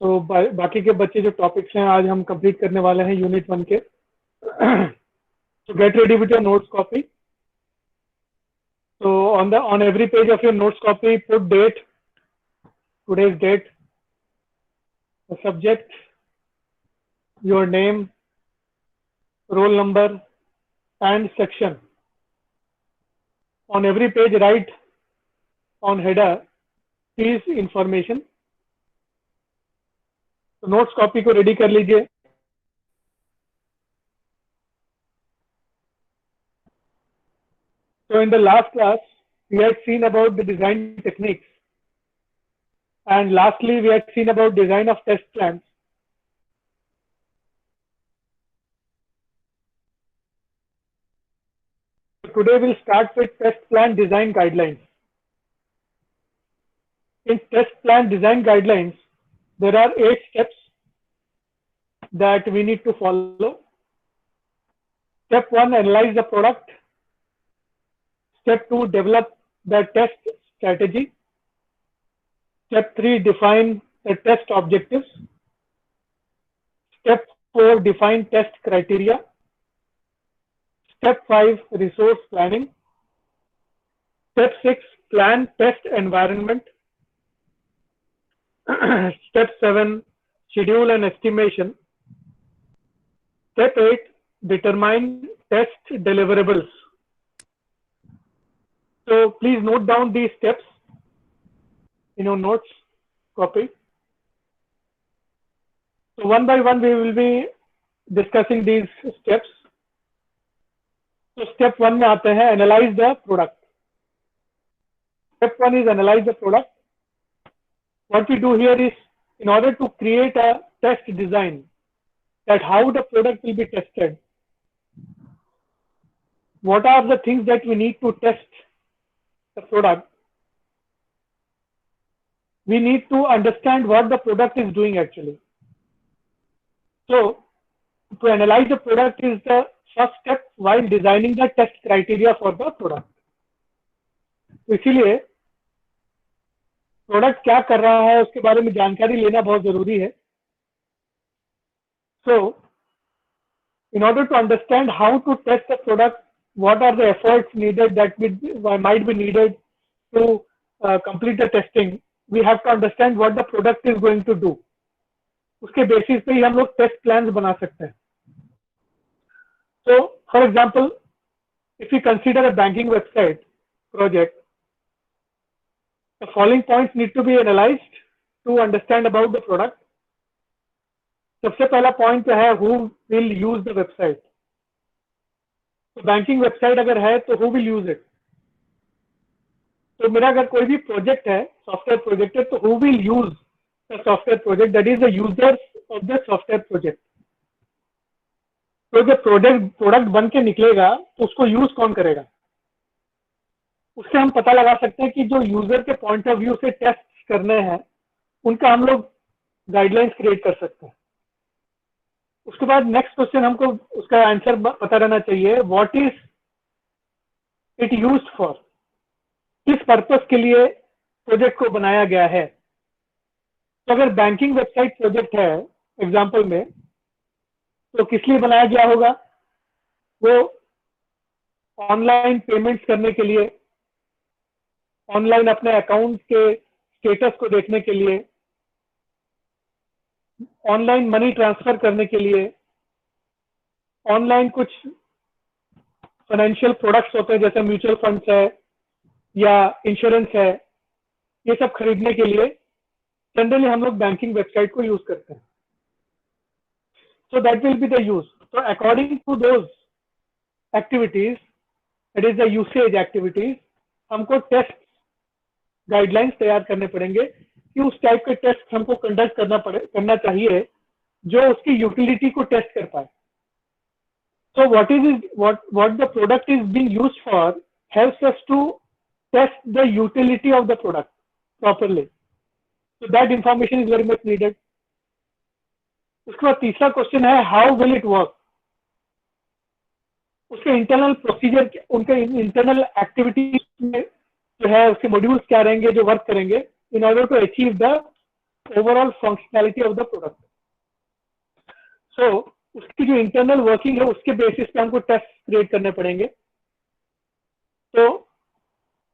तो बाकी के बच्चे जो टॉपिक्स हैं आज हम कंप्लीट करने वाले हैं यूनिट 1 के। So get ready with your notes copy. So on every page of your notes copy, put date, today's date, the subject, your name, roll number, and section. On every page, write on header these information. तो notes copy को ready कर लीजिए। So in the last class, we had seen about the design techniques, and lastly, we had seen about design of test plans. Today we'll start with test plan design guidelines. In test plan design guidelines, there are 8 steps that we need to follow. Step 1, analyze the product. Step 2, develop the test strategy. Step 3, define the test objectives. Step 4, define test criteria. Step 5, resource planning. Step 6, plan test environment. Step 7, schedule and estimation. Step 8, determine test deliverables. So please note down these steps in your notes copy. So one by one we will be discussing these steps. So step 1 में आते हैं, analyze the product. Step 1 is analyze the product. What we do here is, in order to create a test design, that how the product will be tested, what are the things that we need to test the product, we need to understand what the product is doing actually. So to analyze the product is the first step while designing the test criteria for the product. तो इसीलिए product क्या कर रहा है उसके बारे में जानकारी लेना बहुत जरूरी है. So in order to understand how to test the product, what are the efforts needed that might be needed to complete the testing, we have to understand what the product is going to do. उसके basis पे ही हम लोग test plans बना सकते हैं. So for example, if we consider a banking website project, the following points need to be analyzed to understand about the product. सबसे पहला point है who will use the website. तो बैंकिंग वेबसाइट अगर है तो who will use it. तो मेरा अगर कोई भी प्रोजेक्ट है, सॉफ्टवेयर प्रोजेक्ट है, तो who will use the software project, that is the users of the software project. तो जब प्रोडक्ट बन के निकलेगा तो उसको यूज कौन करेगा, उससे हम पता लगा सकते हैं कि जो यूजर के पॉइंट ऑफ व्यू से टेस्ट करने हैं उनका हम लोग गाइडलाइंस क्रिएट कर सकते हैं. उसके बाद नेक्स्ट क्वेश्चन हमको उसका आंसर पता रहना चाहिए, what is it used for, किस पर्पस के लिए प्रोजेक्ट को बनाया गया है. तो अगर बैंकिंग वेबसाइट प्रोजेक्ट है एग्जांपल में, तो किस लिए बनाया गया होगा, वो ऑनलाइन पेमेंट्स करने के लिए, ऑनलाइन अपने अकाउंट के स्टेटस को देखने के लिए, ऑनलाइन मनी ट्रांसफर करने के लिए, ऑनलाइन कुछ फाइनेंशियल प्रोडक्ट्स होते हैं जैसे म्यूचुअल फंड्स है या इंश्योरेंस है, ये सब खरीदने के लिए जनरली हम लोग बैंकिंग वेबसाइट को यूज करते हैं. So that will be the use. तो according to those activities, that is the usage activities, हमको टेस्ट गाइडलाइंस तैयार करने पड़ेंगे कि उस टाइप के टेस्ट हमको कंडक्ट करना चाहिए जो उसकी यूटिलिटी को टेस्ट कर पाए. So what the product is being used for helps us to test the utility of the product properly. So that information is very much needed. उसके बाद तीसरा क्वेश्चन है हाउ विल इट वर्क. उसके internal procedure, उनके internal activities में जो है उसके मॉड्यूल्स क्या रहेंगे जो वर्क करेंगे in order to achieve the overall functionality of the product. So उसकी जो इंटरनल वर्किंग है उसके बेसिस पे हमको टेस्ट क्रिएट करने पड़ेंगे। तो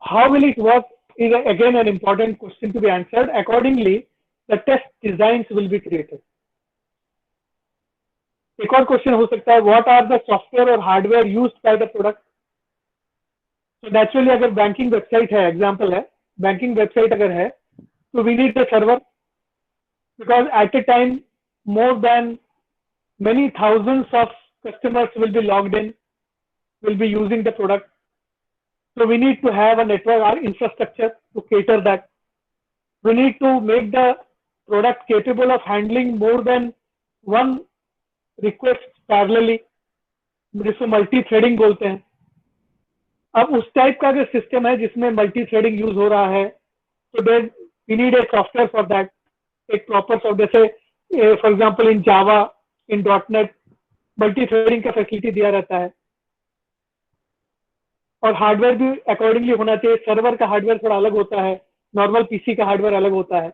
how will it work is again an important question to be answered. Accordingly, the test designs will be created. एक और क्वेश्चन हो सकता है, what are the software और hardware used by the product? तो नेचुरली अगर बैंकिंग वेबसाइट है, example है, बैंकिंग वेबसाइट अगर है तो we need the server, because at a time more than many thousands of customers will be logged in, will be using the product. So we need to have a network or infrastructure to cater that. We need to make the product capable of handling more than one request parallelly, जिसको multi threading बोलते हैं। अब उस type का अगर system है जिसमें multi threading use हो रहा है, तो then we need a software for that, एक प्रॉपर सॉफ्टवेयर। जैसे for example in Java, in .NET multi threading का फैसिलिटी दिया रहता है। और हार्डवेयर भी अकॉर्डिंगली होना चाहिए। सर्वर का हार्डवेयर थोड़ा अलग होता है, नॉर्मल पीसी का हार्डवेयर अलग होता है।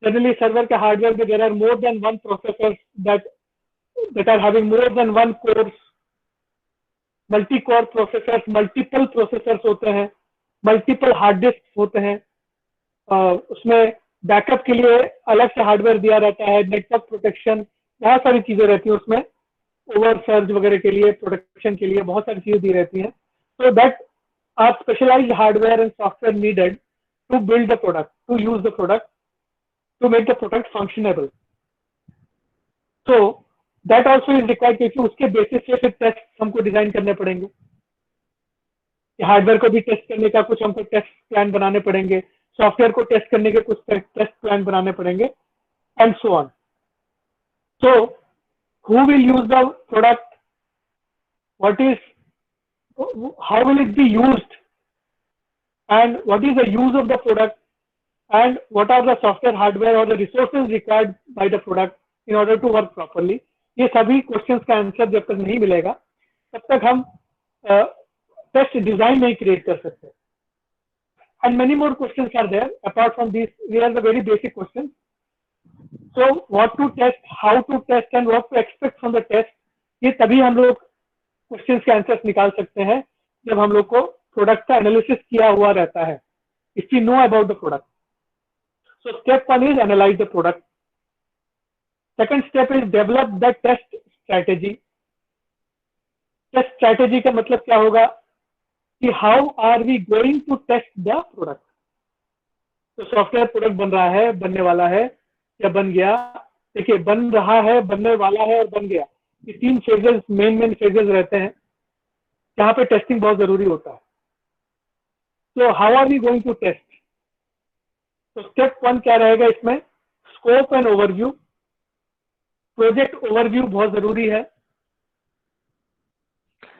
जनरली सर्वर का हार्डवेयर में there are more than one processor that are having more than one cores, multi core processors, multiple processors होते हैं, मल्टीपल हार्ड डिस्क होते हैं। उसमें बैकअप के लिए अलग से हार्डवेयर दिया रहता है, नेटवर्क प्रोटेक्शन, बहुत सारी चीजें रहती हैं उसमें, ओवर सर्ज वगैरह के लिए, प्रोटेक्शन के लिए बहुत सारी चीजें दी रहती हैं। So that are specialized hardware and software needed to build the product, to use the product, to make the product functionable. So that also is required, क्योंकि उसके बेसिस पे फिर टेस्ट हमको डिजाइन करने पड़ेंगे। हार्डवेयर को भी टेस्ट करने का कुछ हमको टेस्ट प्लान बनाने पड़ेंगे, सॉफ्टवेयर को टेस्ट करने के कुछ टेस्ट प्लान बनाने पड़ेंगे, and so on. So who will use the product? What is, how will it be used, and what is the use of the product, and what are the software, hardware or the resources required by the product in order to work properly? ये सभी questions का answer जब तक नहीं मिलेगा तब तक हम टेस्ट डिजाइन नहीं क्रिएट कर सकते। and many more questions are there apart from these. We are the very basic questions. So what to test, how to test and what to expect from the test, ये तभी हम लोग questions के answers निकाल सकते हैं जब हम लोग को प्रोडक्ट का एनालिसिस किया हुआ रहता है, if we know about the product. So step 1 is analyze the product. Second step is develop the test strategy. Test strategy का मतलब क्या होगा कि how are we going to test the product. तो सॉफ्टवेयर प्रोडक्ट बन रहा है, बनने वाला है या बन गया। देखिए, बन रहा है, बनने वाला है और बन गया, ये तीन फेजेस, मेन फेजेस रहते हैं जहाँ पे टेस्टिंग बहुत जरूरी होता है। तो how are we going to test? तो स्टेप 1 क्या रहेगा इसमें? Scope and overview. Project overview बहुत जरूरी है।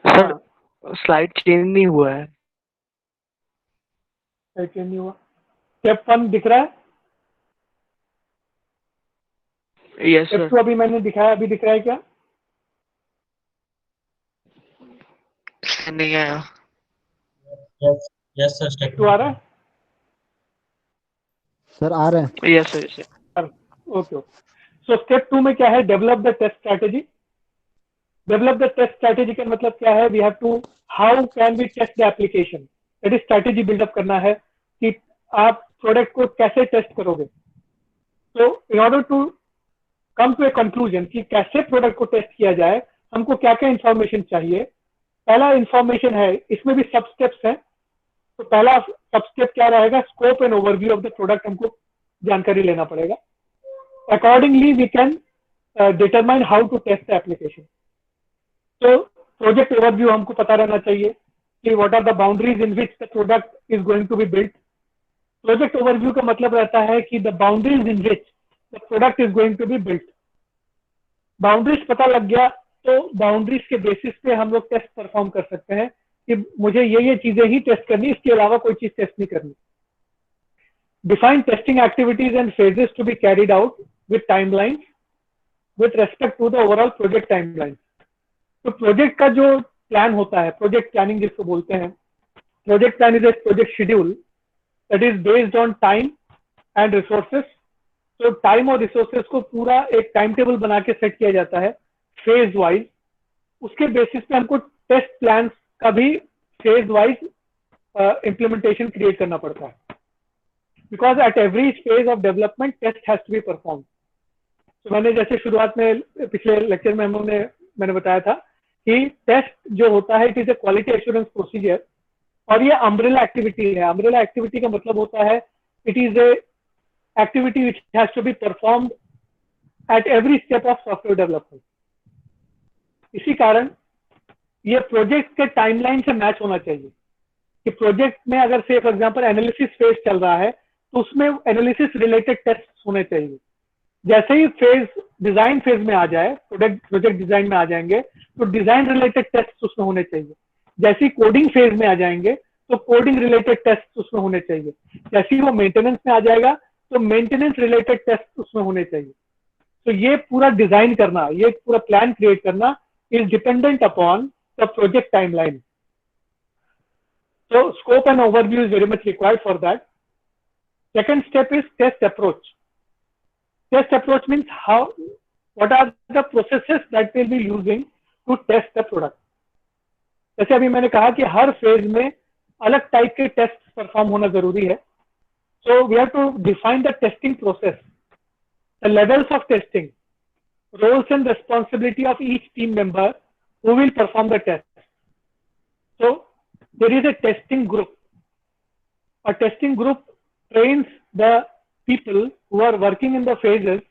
सर स्लाइड चेंज नहीं हुआ है। चेंज नहीं हुआ। स्टेप 1 दिख रहा है? Yes step sir. 2 अभी मैंने दिखाया, अभी दिख रहा है क्या? नहीं आया। यस सर, स्टेप 2 आ रहा है? सर आ रहा है। Yes sir, yes sir. Okay. So step 2 में क्या है? Develop the test strategy. Develop the test strategy का मतलब क्या है? We have to, how can we test the application, that is strategy buildup करना है कि आप प्रोडक्ट को कैसे टेस्ट करोगे। तो in order to come to a conclusion कि कैसे प्रोडक्ट को टेस्ट किया जाए, हमको क्या क्या इंफॉर्मेशन चाहिए। पहला इंफॉर्मेशन है, इसमें भी सब स्टेप्स हैं। तो पहला सब स्टेप क्या रहेगा? Scope and overview of the product हमको जानकारी लेना पड़ेगा। Accordingly we can determine how to test the application. तो प्रोजेक्ट ओवरव्यू हमको पता रहना चाहिए कि what are the boundaries in which the product is going to be built. Project overview का मतलब रहता है कि the boundaries in which the product is going to be built. Boundaries पता लग गया तो बाउंड्रीज के बेसिस पे हम लोग टेस्ट परफॉर्म कर सकते हैं कि मुझे ये चीजें ही टेस्ट करनी, इसके अलावा कोई चीज टेस्ट नहीं करनी। Define testing activities and phases to be carried out with timelines with respect to the overall project timeline. तो प्रोजेक्ट का जो प्लान होता है, प्रोजेक्ट प्लानिंग जिसको बोलते हैं, project plan is a project schedule that is based on time and resources तो time और रिसोर्सेज को पूरा एक टाइम टेबल बना के सेट किया जाता है फेज वाइज। उसके बेसिस पे हमको टेस्ट प्लान का भी फेज वाइज इम्प्लीमेंटेशन क्रिएट करना पड़ता है, because at every phase of development test has to be perform. तो मैंने जैसे शुरुआत में पिछले लेक्चर में मैंने बताया था कि टेस्ट जो होता है it is a quality assurance procedure, और ये अम्ब्रेला एक्टिविटी है। अम्ब्रेला एक्टिविटी का मतलब होता है it is a activity which has to be performed at every step of software development. इसी कारण ये प्रोजेक्ट के टाइमलाइन से मैच होना चाहिए कि प्रोजेक्ट में अगर से फॉर एग्जांपल एनालिसिस फेज चल रहा है तो उसमें एनालिसिस रिलेटेड टेस्ट होने चाहिए। जैसे ही फेज डिजाइन फेज में आ जाए, प्रोजेक्ट डिजाइन में आ जाएंगे तो डिजाइन रिलेटेड टेस्ट उसमें होने चाहिए। जैसे ही कोडिंग फेज में आ जाएंगे तो कोडिंग रिलेटेड टेस्ट उसमें होने चाहिए। जैसे ही वो मेंटेनेंस में आ जाएगा तो मेंटेनेंस रिलेटेड टेस्ट उसमें होने चाहिए। तो ये पूरा डिजाइन करना, ये पूरा प्लान क्रिएट करना is dependent upon the project timeline. So scope and overview is very much required for that. Second step is test approach. Test approach means what are the processes that we'll be using to test the product. जैसे अभी मैंने कहा कि हर phase में अलग type के test perform होना जरूरी है। So we have to define the testing process, the levels of testing, roles and responsibility of each team member who will perform the test. So there is a testing group. A testing group trains the people who are working in the phases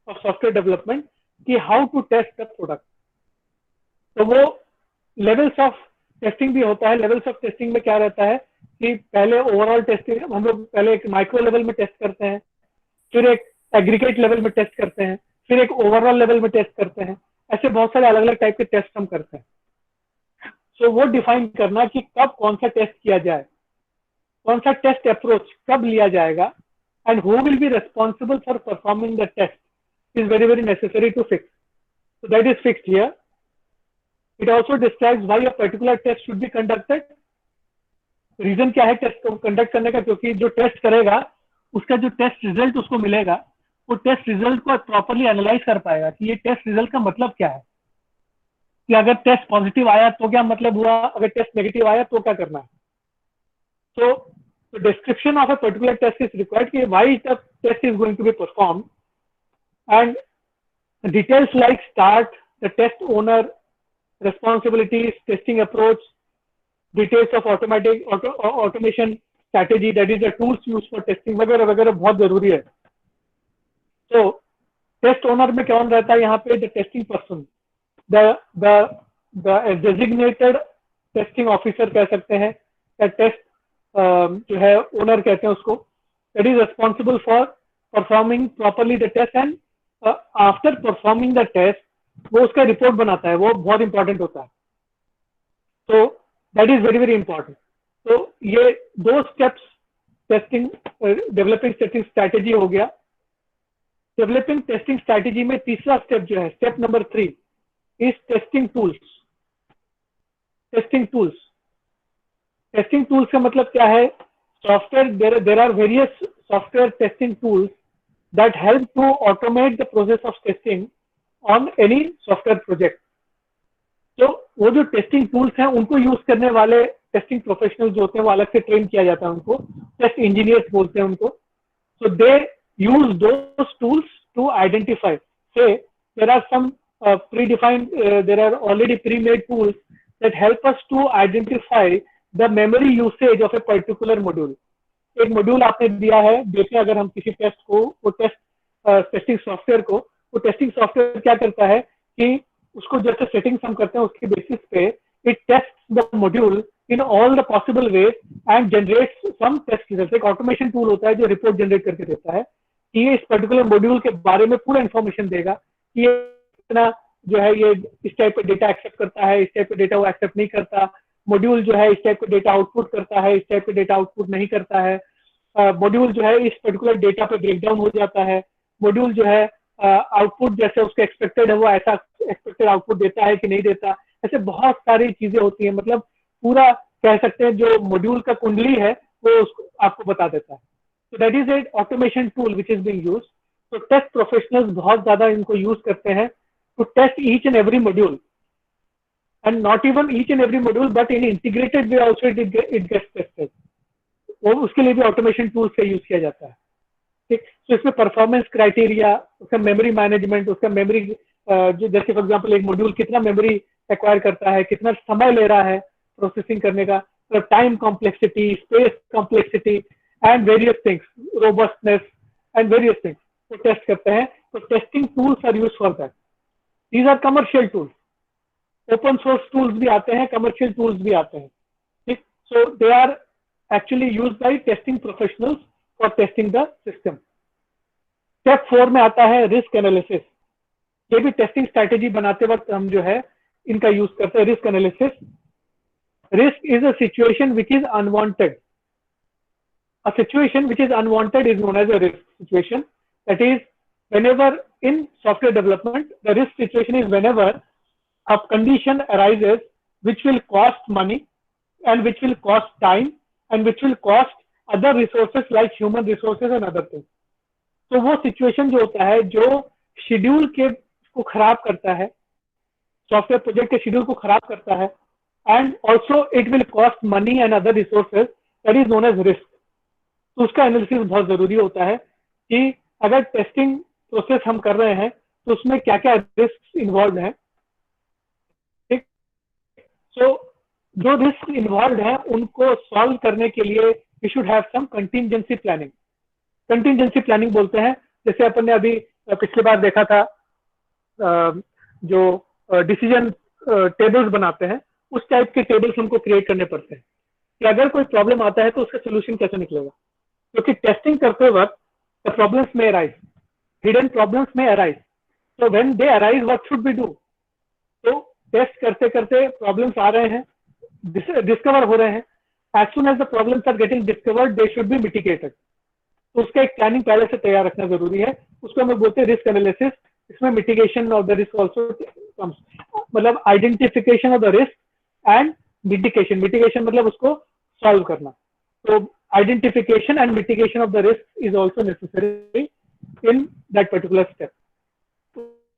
of software development कि how to test the product. तो वो levels of testing भी होता है। levels of testing में क्या रहता है कि पहले ओवरऑल टेस्टिंग हम लोग पहले एक माइक्रो लेवल में टेस्ट करते हैं, फिर एक एग्रीगेट लेवल में टेस्ट करते हैं, फिर एक ओवरऑल लेवल में टेस्ट करते हैं। ऐसे बहुत सारे अलग अलग टाइप के टेस्ट हम करते हैं। तो वो डिफाइन करना कि कब कौन सा टेस्ट किया जाए, कौन सा टेस्ट अप्रोच कब लिया जाएगा, and who will be responsible for performing the test is very very necessary to fix. So that is fixed here. It also describes why a particular test should be conducted. Reason क्या है test को conduct करने का, क्योंकि जो test करेगा उसका जो टेस्ट रिजल्ट उसको मिलेगा वो टेस्ट रिजल्ट को प्रॉपरली एनालाइज कर पाएगा कि ये टेस्ट रिजल्ट का मतलब क्या है, कि अगर टेस्ट पॉजिटिव आया तो क्या मतलब हुआ, अगर टेस्ट नेगेटिव आया तो क्या करना है। So description of a particular test is required कि why the test is going to be performed, and details like start, the test owner, responsibilities, testing approach, details of automation strategy, that is the tools used for testing वगैरह वगैरह बहुत जरूरी है। तो test owner में कौन रहता है यहाँ पे, the testing person, the designated testing officer कह सकते हैं, या टेस्ट जो है ओनर कहते हैं उसको, that is responsible for performing properly the test, and after performing the test वो उसका रिपोर्ट बनाता है, वो बहुत इंपॉर्टेंट होता है। तो that is very very important. तो ये दो steps testing developing testing strategy हो गया। डेवलपिंग टेस्टिंग स्ट्रैटेजी में तीसरा स्टेप जो है, step number 3 is testing tools. Testing tools, testing tools का मतलब क्या है, software, there are various software testing tools that help to automate the process of testing on any software project. तो वो जो टेस्टिंग टूल्स हैं उनको यूज करने वाले टेस्टिंग प्रोफेशनल जो होते हैं वो अलग से ट्रेन किया जाता है, उनको टेस्ट इंजीनियर्स बोलते हैं उनको। So they use those tools to identify, say there are some predefined, there are already pre-made tools that help us to identify the memory usage of a particular module. एक module आपने दिया है, देखें अगर हम किसी टेस्ट को, वो टेस्टिंग सॉफ्टवेयर को, वो टेस्टिंग सॉफ्टवेयर क्या करता है कि उसको जैसे सेटिंग्स हम करते हैं उसके बेसिस पे it test the module in all the possible way and generates some test result. एक ऑटोमेशन टूल होता है जो रिपोर्ट जनरेट करके देता है कि ये इस पर्टिकुलर मॉड्यूल के बारे में पूरा इन्फॉर्मेशन देगा कि ये इतना जो है ये इस टाइप का डेटा एक्सेप्ट करता है, इस टाइप का डेटा वो एक्सेप्ट नहीं करता, मॉड्यूल जो है इस टाइप का डेटा आउटपुट करता है, इस टाइप का डेटा आउटपुट नहीं करता है, मॉड्यूल जो है इस पर्टिकुलर डेटा पे ब्रेकडाउन हो जाता है, मॉड्यूल जो है आउटपुट जैसे उसका एक्सपेक्टेड है वो ऐसा एक्सपेक्टेड आउटपुट देता है कि नहीं देता। ऐसे बहुत सारी चीजें होती हैं, मतलब पूरा कह सकते हैं जो मॉड्यूल का कुंडली है वो उसको आपको बता देता है। So that is an automation tool which is being used. तो टेस्ट प्रोफेशनल्स बहुत ज्यादा इनको यूज करते हैं to test each and every module, and not even each and every module but in integrated way also it gets tested. वो उसके लिए भी ऑटोमेशन टूल्स का यूज किया जाता है। ठीक, तो इसमें परफॉर्मेंस क्राइटेरिया, उसका मेमोरी मैनेजमेंट, उसका मेमोरी जो जैसे फॉर एग्जांपल एक मॉड्यूल कितना मेमोरी एक्वायर करता है, कितना समय ले रहा है प्रोसेसिंग करने का, तो time complexity, space complexity and various things, robustness and various things तो टेस्ट करते हैं। तो testing tools are use for that. These are commercial tools, open source tools भी आते हैं, कमर्शियल टूल्स भी आते हैं। ठीक, so they are actually use by testing professionals for testing the system. Step 4 में आता है रिस्क एनालिसिस। ये भी टेस्टिंग स्ट्रैटेजी बनाते वक्त हम जो है इनका यूज करते हैं, risk analysis. Risk is a situation which is unwanted. A situation which is unwanted is known as a risk situation. That is, whenever in software development, the risk situation is whenever a condition arises which will cost money and which will cost time and which will cost other resources like human resources and other things. तो वो situation जो होता है जो schedule के को खराब करता है, सॉफ्टवेयर प्रोजेक्ट के शेड्यूल को खराब करता है, and also it will cost money and other resources, that is known as risk. तो उसका एनालिसिस बहुत जरूरी होता है कि अगर टेस्टिंग प्रोसेस हम कर रहे हैं तो उसमें क्या क्या रिस्क इन्वॉल्व है। ठीक, सो जो रिस्क इन्वॉल्व है उनको सॉल्व करने के लिए we should have some contingency planning. Contingency planning बोलते हैं, जैसे अपन ने अभी पिछली बार देखा था जो डिसीजन टेबल्स बनाते हैं, उस टाइप के टेबल्स हमको क्रिएट करने पड़ते हैं कि अगर कोई प्रॉब्लम आता है तो उसका सोल्यूशन कैसे निकलेगा। क्योंकि टेस्टिंग करते वक्त द प्रॉब्लम्स में अराइज, हिडन प्रॉब्लम्स में arise, so when they arise what should we do? तो टेस्ट करते करते प्रॉब्लम्स आ रहे हैं, डिस्कवर हो रहे हैं, as soon as the problems are getting discovered they should be mitigated। तो उसका एक प्लानिंग पहले से तैयार रखना जरूरी है, उसको हम बोलते हैं रिस्क एनालिसिस। इसमें mitigation of the risk also comes, मतलब identification of the risk and mitigation. Mitigation मतलब उसको सॉल्व करना। तो identification and mitigation of the risk is also necessary in that particular step.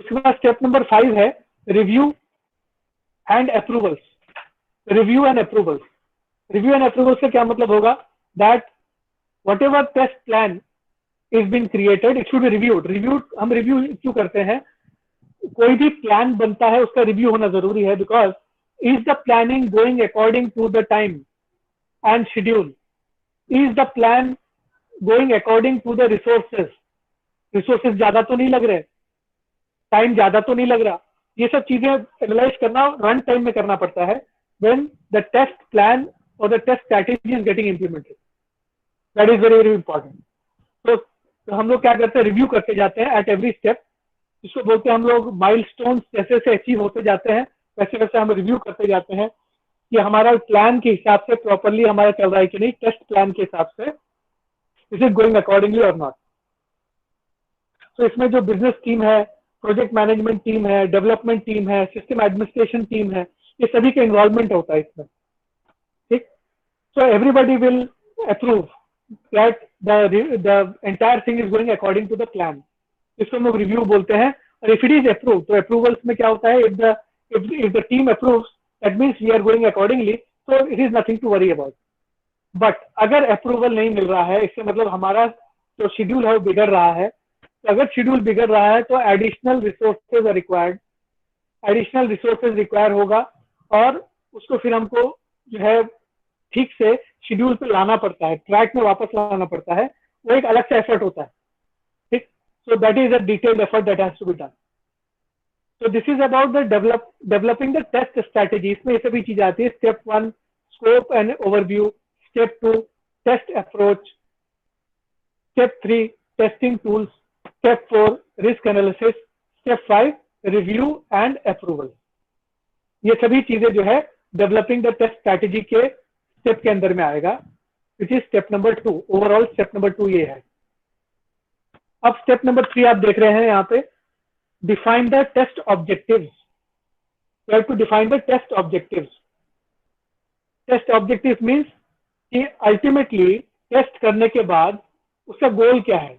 उसके बाद स्टेप नंबर 5 है review and approvals. Review and approvals, review and approvals से क्या मतलब होगा, that whatever test plan is being created it should be reviewed। हम review क्यों करते हैं, कोई भी प्लान बनता है उसका रिव्यू होना जरूरी है, because is the planning going according to the time and schedule, is the plan going according to the resources ज्यादा तो नहीं लग रहे, टाइम ज्यादा तो नहीं लग रहा। ये सब चीजें एनालाइज करना रन टाइम में करना पड़ता है when the test plan or the test strategy is getting implemented। That is very very important. तो हम लोग क्या करते हैं, रिव्यू करते जाते हैं एट एवरी स्टेप। इसको बोलते हैं हम लोग माइलस्टोन्स, जैसे जैसे अचीव होते जाते हैं वैसे वैसे हम रिव्यू करते जाते हैं कि हमारा प्लान के हिसाब से प्रॉपरली हमारा चल रहा है कि नहीं, टेस्ट प्लान के हिसाब से इज इट गोइंग अकॉर्डिंगली और नॉट। तो इसमें जो बिजनेस टीम है, प्रोजेक्ट मैनेजमेंट टीम है, डेवलपमेंट टीम है, सिस्टम एडमिनिस्ट्रेशन टीम है, ये सभी का इन्वॉल्वमेंट होता है इसमें। ठीक, so everybody will approve that the entire thing is going according to the plan। इसको हम लोग रिव्यू बोलते हैं। और if it is approved, तो approvals में क्या होता है, if the team approves that means we are going accordingly, so it is nothing to worry about। but अगर अप्रूवल नहीं मिल रहा है, इससे मतलब हमारा जो शेड्यूल है वो बिगड़ रहा है। तो अगर शेड्यूल बिगड़ रहा है तो additional resources are required, additional resources require होगा और उसको फिर हमको जो है ठीक से शेड्यूल पे लाना पड़ता है, ट्रैक में वापस लाना पड़ता है, वो एक अलग सा एफर्ट होता है। ठीक, so that is a detailed effort that has to be done. So this is about the developing the test strategy. इसमें ये सभी चीजें आती है। Step 1 scope and overview, step 2 test approach, step 3 testing tools, step 4 risk analysis, step 5 review and approval. ये सभी चीजें जो है डेवलपिंग द टेस्ट स्ट्रैटेजी के स्टेप के अंदर में आएगा, which is step number 2। Overall step number 2 ये है। अब स्टेप नंबर 3 आप देख रहे हैं यहाँ पे, define the test objectives. You have to define the test objectives. Test objectives means कि अल्टीमेटली टेस्ट करने के बाद उसका गोल क्या है।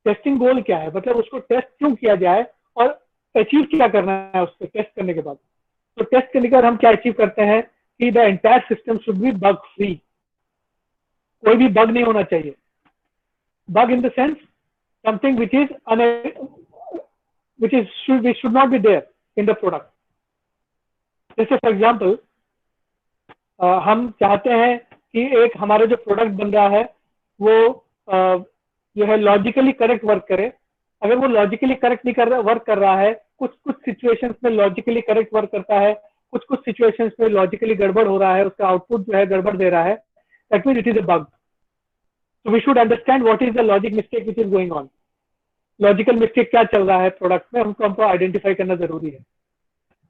टेस्टिंग गोल क्या है, मतलब उसको टेस्ट क्यों किया जाए और अचीव क्या करना है उसको टेस्ट करने के बाद। तो टेस्ट करने के बाद हम क्या अचीव करते हैं कि the entire system should be bug free, कोई भी बग नहीं होना चाहिए। Bug in the sense something which should not be there in the product. जैसे फॉर एग्जाम्पल हम चाहते हैं कि एक हमारा जो प्रोडक्ट बन रहा है वो जो है लॉजिकली करेक्ट वर्क करे। अगर वो लॉजिकली करेक्ट नहीं वर्क कर रहा है, कुछ कुछ सिचुएशंस में लॉजिकली करेक्ट वर्क करता है, कुछ कुछ सिचुएशंस में लॉजिकली गड़बड़ हो रहा है, उसका आउटपुट जो है गड़बड़ दे रहा है, that means it is a bug. So we should understand what is the logic mistake which is going on. Logical mistake क्या चल रहा है प्रोडक्ट में, हमको आइडेंटिफाई करना जरूरी है।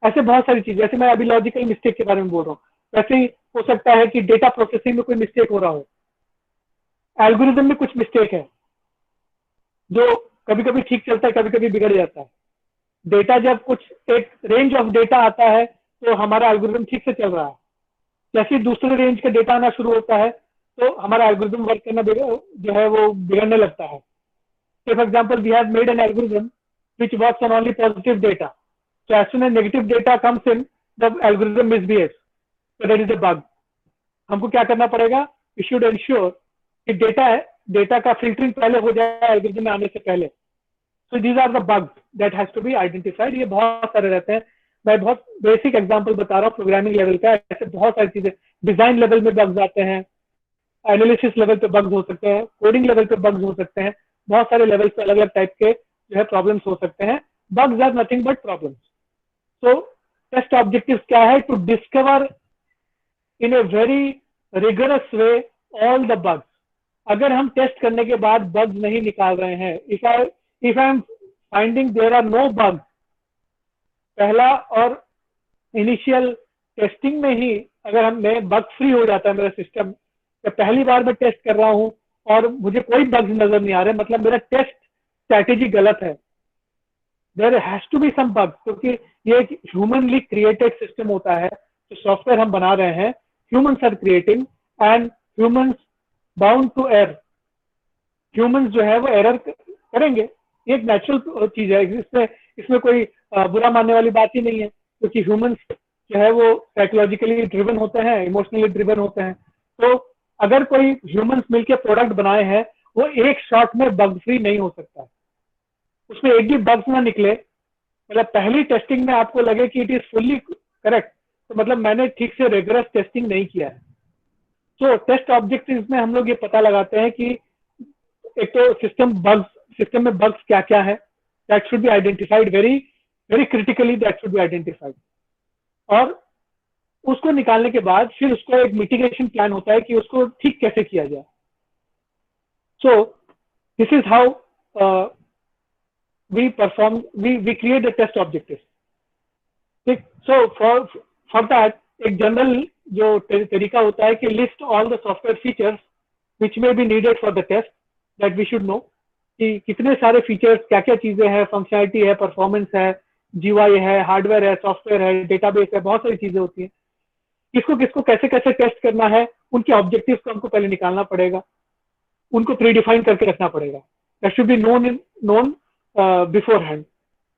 ऐसे बहुत सारी चीजें, जैसे मैं अभी लॉजिकल मिस्टेक के बारे में बोल रहा हूँ, वैसे ही हो सकता है कि डेटा प्रोसेसिंग में कोई मिस्टेक हो रहा हो, एल्गोरिथम में कुछ मिस्टेक है जो कभी कभी ठीक चलता है, कभी कभी बिगड़ जाता है। डेटा जब कुछ एक रेंज ऑफ डेटा आता है तो हमारा एल्गोरिथम ठीक से चल रहा है, जैसे दूसरे रेंज का डेटा आना शुरू होता है तो हमारा एल्गोरिथम वर्क करना जो है वो बिगड़ने लगता है। So for example, we have made an algorithm which works on only positive data. So as soon as negative data comes in, the algorithm misbehaves. So that is a bug. हमको क्या करना पड़ेगा? We should ensure कि data का filtering पहले हो जाए algorithm में आने से पहले. So these are the bugs that has to be identified. ये बहुत सारे रहते हैं। मैं बहुत बेसिक एग्जांपल बता रहा हूँ प्रोग्रामिंग लेवल का। ऐसे बहुत सारी चीजें डिजाइन लेवल में बग्स आते हैं, एनालिसिस लेवल पे बग्स हो सकते हैं, कोडिंग लेवल पे बग्स हो सकते हैं, बहुत सारे लेवल पे अलग अलग टाइप के जो है प्रॉब्लम्स हो सकते हैं। Bugs are nothing but problems. So test objective क्या है? To discover in a very rigorous way all the bugs. अगर हम टेस्ट करने के बाद बग्स नहीं निकाल रहे हैं, if I am finding there are no bugs, पहला और इनिशियल टेस्टिंग में ही अगर मैं बग फ्री हो जाता है मेरा सिस्टम, तो पहली बार मैं टेस्ट कर रहा हूं और मुझे कोई बग्स नजर नहीं आ रहे, मतलब मेरा टेस्ट स्ट्रैटेजी गलत है। There has to be some bugs, क्योंकि ये एक ह्यूमनली क्रिएटेड सिस्टम होता है। जो सॉफ्टवेयर हम बना रहे हैं, humans are creating and humans bound to error. Humans जो है वो एरर करेंगे, ये एक नेचुरल चीज है, इसमें कोई बुरा मानने वाली बात ही नहीं है, क्योंकि ह्यूमंस जो है वो साइकोलॉजिकली ड्रिवन होते हैं, इमोशनली ड्रिवन होते हैं। तो अगर कोई ह्यूमंस मिलकर प्रोडक्ट बनाए हैं, वो एक शॉट में बग फ्री नहीं हो सकता, उसमें एक भी बग्स ना निकले, मतलब पहली टेस्टिंग में आपको लगे कि इट इज फुल्ली करेक्ट, तो मतलब मैंने ठीक से रिगरस टेस्टिंग नहीं किया है। तो टेस्ट ऑब्जेक्टिव्स में हम लोग ये पता लगाते हैं कि एक तो सिस्टम में बग्स क्या क्या है, that should be identified very very critically, that should be identified. और उसको निकालने के बाद फिर उसको एक मिटिगेशन प्लान होता है कि उसको ठीक कैसे किया जाए। सो this is how we create the test objectives. ठीक, so for that एक जनरल जो तरीका होता है कि list all the software features which may be needed for the test, that we should know कि कितने सारे फीचर्स, क्या क्या चीजें हैं, फंक्शनैलिटी है, परफॉर्मेंस है, जीवाई है, हार्डवेयर है, सॉफ्टवेयर है, डेटाबेस है, बहुत सारी चीजें होती हैं। किसको किसको कैसे कैसे टेस्ट करना है, उनके ऑब्जेक्टिव्स को हमको पहले निकालना पड़ेगा, उनको प्री डिफाइन करके रखना पड़ेगा। That should be known before hand.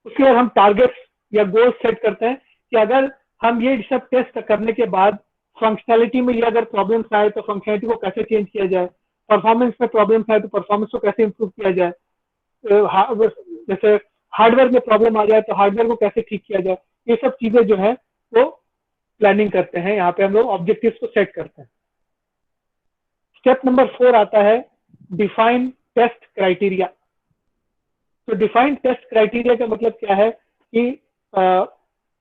उसके बाद हम टारगेट्स या गोल्स सेट करते हैं कि अगर हम ये सब टेस्ट करने के बाद फंक्शनैलिटी में ये अगर प्रॉब्लम्स आए तो फंक्शनैलिटी को कैसे चेंज किया जाए, परफॉर्मेंस में प्रॉब्लम्स आए तो परफॉर्मेंस को कैसे इंप्रूव किया जाए, जैसे हार्डवेयर में प्रॉब्लम आ जाए तो हार्डवेयर को कैसे ठीक किया जाए, ये सब चीजें जो है वो प्लानिंग करते हैं। यहाँ पे हम लोग ऑब्जेक्टिव्स को सेट करते हैं। स्टेप नंबर 4 आता है डिफाइन टेस्ट क्राइटेरिया। तो डिफाइंड टेस्ट क्राइटेरिया का मतलब क्या है कि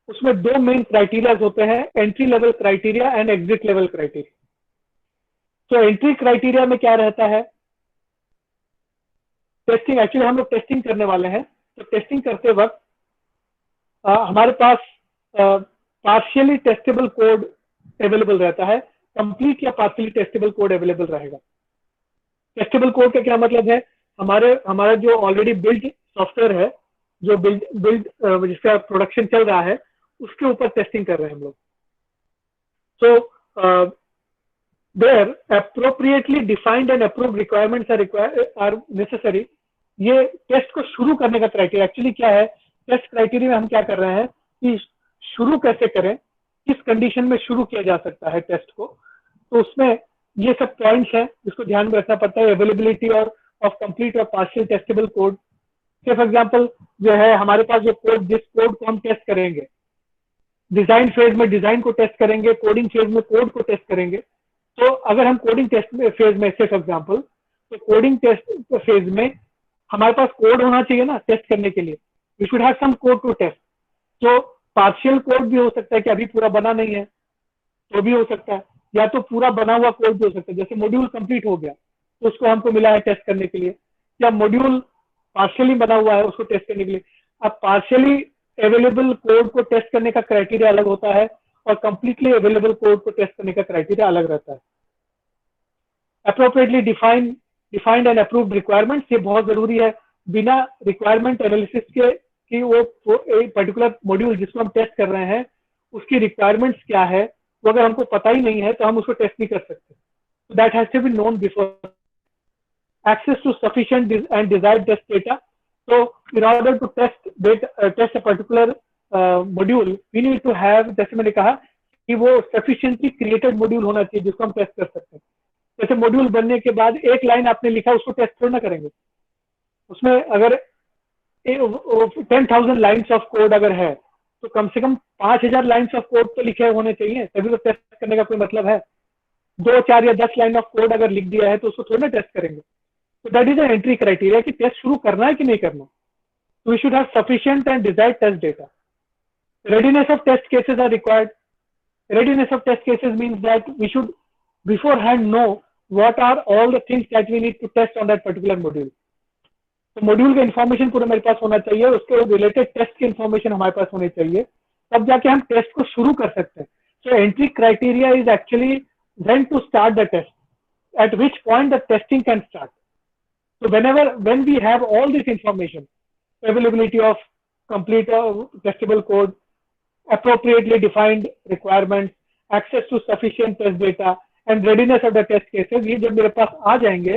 उसमें दो मेन क्राइटेरिया होते हैं, entry level criteria and exit level criteria. तो एंट्री क्राइटेरिया में क्या रहता है, टेस्टिंग, एक्चुअली हम लोग टेस्टिंग करने वाले हैं, तो टेस्टिंग करते वक्त हमारे पास पार्शियली टेस्टेबल कोड अवेलेबल रहता है, कंप्लीट या पार्शियली टेस्टेबल कोड अवेलेबल रहेगा। टेस्टेबल कोड का क्या मतलब है, हमारा जो ऑलरेडी बिल्ड सॉफ्टवेयर है, जो बिल्ड जिसका प्रोडक्शन चल रहा है, उसके ऊपर टेस्टिंग कर रहे हैं हम लोग। So there appropriately defined and approved requirements are necessary ये टेस्ट को शुरू करने का क्राइटेरिया एक्चुअली क्या है। टेस्ट क्राइटेरिया में हम क्या कर रहे हैं कि शुरू कैसे करें, किस कंडीशन में शुरू किया जा सकता है टेस्ट को, तो उसमें ये सब पॉइंट्स हैं जिसको ध्यान में रखना पड़ता है। अवेलेबिलिटी और ऑफ कंप्लीट और partial testable code. For example जो है हमारे पास जो कोड, जिस कोड को हम टेस्ट करेंगे, डिजाइन फेज में डिजाइन को टेस्ट करेंगे, कोडिंग फेज में कोड को टेस्ट करेंगे। तो अगर हम कोडिंग टेस्ट में फेज में से फॉर एग्जांपल, तो कोडिंग टेस्ट फेज में हमारे पास कोड होना चाहिए ना टेस्ट करने के लिए। We should have some code to test. तो पार्शियल कोड भी हो सकता है कि अभी पूरा बना नहीं है, तो भी हो सकता है, या तो पूरा बना हुआ कोड भी हो सकता है। जैसे मॉड्यूल कंप्लीट हो गया तो उसको हमको मिला है टेस्ट करने के लिए, या मॉड्यूल पार्शियली बना हुआ है उसको टेस्ट करने के लिए। अब पार्शियली अवेलेबल कोड को टेस्ट करने का क्राइटेरिया अलग होता है और कंप्लीटली अवेलेबल कोड को टेस्ट करने का क्राइटेरिया अलग रहता है। Appropriately defined and approved requirements, ये बहुत जरूरी है। बिना रिक्वायरमेंट एनालिसिस के कि वो पर्टिकुलर मॉड्यूल जिसको हम टेस्ट कर रहे हैं उसकी रिक्वायरमेंट्स क्या है, वो अगर हमको पता ही नहीं है तो हम उसको टेस्ट नहीं कर सकते। That has to be known before. Access to sufficient and desired test data. तो in order to test a particular module, we need to have, जैसे मैंने कहा कि वो sufficiently created module होना चाहिए जिसको हम टेस्ट कर सकते हैं। जैसे मॉड्यूल बनने के बाद एक लाइन आपने लिखा उसको टेस्ट थोड़ा ना करेंगे। उसमें अगर 10,000 लाइन्स ऑफ कोड अगर है तो कम से कम 5,000 लाइन्स ऑफ कोड तो लिखे होने चाहिए, तभी तो टेस्ट करने का कोई मतलब है। 2, 4 या 10 लाइन ऑफ कोड अगर लिख दिया है तो उसको थोड़ा ना टेस्ट करेंगे। तो that is a entry criteria कि टेस्ट शुरू करना है कि नहीं करना। We should have sufficient and desired test data. Readiness of test cases are required. Readiness of test cases means that we should beforehand know what are all the things that we need to test on that particular module. तो module का information पूरा मेरे पास होना चाहिए, उसके related test की information हमारे पास होनी चाहिए, तब जाके हम टेस्ट को शुरू कर सकते हैं। So entry criteria is actually when to start the test, at which point the testing can start. So when we have all this information, availability of complete testable code, appropriately defined requirements, access to sufficient test data and readiness of the test cases, ये जब मेरे पास आ जाएंगे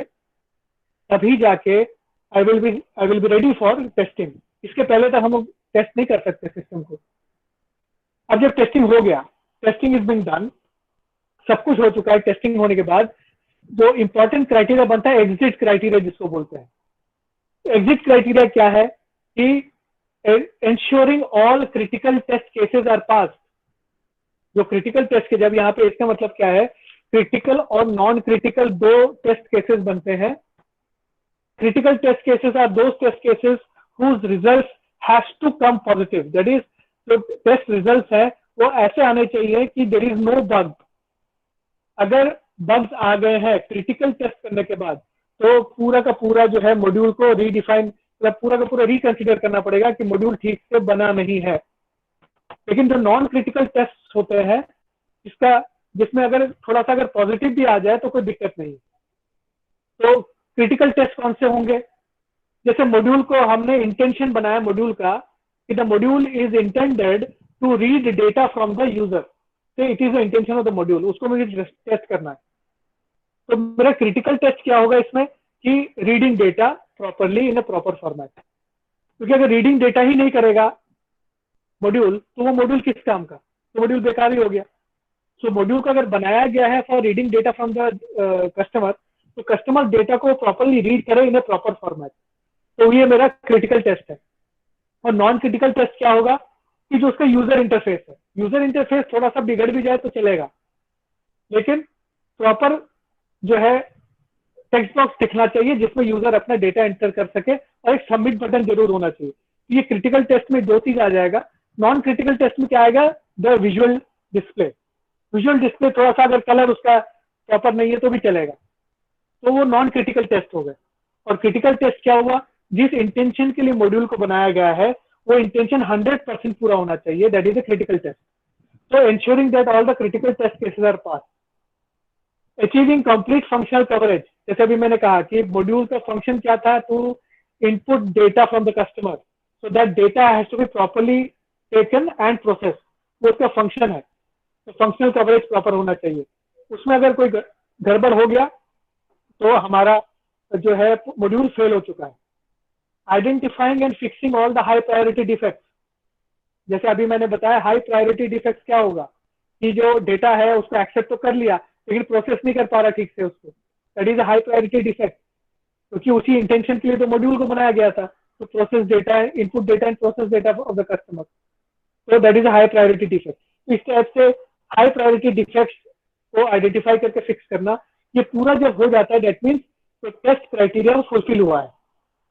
तभी जाके I will be ready for testing. इसके पहले तक हम लोग टेस्ट नहीं कर सकते सिस्टम को। अब जब टेस्टिंग हो गया, टेस्टिंग इज बीइंग डन, सब कुछ हो चुका है, टेस्टिंग होने के बाद जो इंपॉर्टेंट क्राइटेरिया बनता है एग्जिट क्राइटेरिया जिसको बोलते हैं। एग्जिट क्राइटेरिया क्या है कि ensuring all critical test cases are passed। जो क्रिटिकल टेस्ट के, जब यहाँ पे इसका मतलब क्या है, क्रिटिकल और नॉन क्रिटिकल दो टेस्ट केसेस बनते हैं। Critical test cases are those test cases whose results has to come positive, that is जो टेस्ट रिजल्ट्स है वो ऐसे आने चाहिए कि there is no bug। अगर बग्स आ गए हैं क्रिटिकल टेस्ट करने के बाद तो पूरा का पूरा जो है मॉड्यूल को रीडिफाइन, मतलब पूरा का पूरा रिकंसिडर करना पड़ेगा कि मॉड्यूल ठीक से बना नहीं है। लेकिन जो नॉन क्रिटिकल टेस्ट होते हैं जिसमें अगर थोड़ा सा अगर पॉजिटिव भी आ जाए तो कोई दिक्कत नहीं। तो क्रिटिकल टेस्ट कौन से होंगे, जैसे मॉड्यूल को हमने इंटेंशन बनाया मॉड्यूल का कि the module is intended to read data from the user, तो it is the intention of the module, उसको मुझे टेस्ट करना है। तो मेरा क्रिटिकल टेस्ट क्या होगा इसमें कि reading data properly in a proper format. क्योंकि अगर रीडिंग डेटा ही नहीं करेगा मॉड्यूल तो वो मॉड्यूल किस काम का, तो मॉड्यूल बेकार ही हो गया। सो मॉड्यूल को अगर बनाया गया है for reading data from the customer, तो कस्टमर डेटा को प्रॉपरली रीड करे इन अ प्रॉपर फॉर्मेट, तो ये मेरा क्रिटिकल टेस्ट है। और नॉन क्रिटिकल टेस्ट क्या होगा कि जो उसका यूजर इंटरफेस है, यूजर इंटरफेस थोड़ा सा बिगड़ भी जाए तो चलेगा, लेकिन प्रॉपर जो है टेक्स्ट बॉक्स दिखना चाहिए जिसमें यूजर अपना डेटा एंटर कर सके और एक सबमिट बटन जरूर होना चाहिए। ये क्रिटिकल टेस्ट में दो चीज आ जाएगा। नॉन क्रिटिकल टेस्ट में क्या आएगा, the visual display. Visual display थोड़ा सा अगर कलर उसका प्रॉपर नहीं है तो भी चलेगा, तो वो नॉन क्रिटिकल टेस्ट हो गए। और क्रिटिकल टेस्ट क्या हुआ, जिस इंटेंशन के लिए मॉड्यूल को बनाया गया है वो इंटेंशन 100% पूरा होना चाहिए, that is a critical test. तो ensuring that all the critical test cases are passed, achieving complete functional coverage। जैसे अभी मैंने कहा कि मॉड्यूल का फंक्शन क्या था, to input data from the customer, so that data has to be properly taken and process, वो उसका फंक्शन है। तो फंक्शनल कवरेज प्रॉपर होना चाहिए। उसमें अगर कोई गड़बड़ हो गया तो हमारा जो है मॉड्यूल फेल हो चुका है। Identifying and fixing all the high priority defects. जैसे अभी मैंने बताया, हाई प्रायोरिटी डिफेक्ट्स क्या होगा कि जो डेटा है उसको एक्सेप्ट तो कर लिया लेकिन प्रोसेस नहीं कर पा रहा ठीक से उसको, that is a high priority defect, क्योंकि उसी इंटेंशन के लिए तो मॉड्यूल को बनाया गया था, तो process data, input data and process data of the customer, तो that is a high priority defect. इस टाइप से हाई प्रायोरिटी डिफेक्ट्स को आइडेंटिफाई करके फिक्स करना, ये पूरा जब हो जाता है दैट मीन्स तो टेस्ट क्राइटेरिया फुलफिल हुआ है।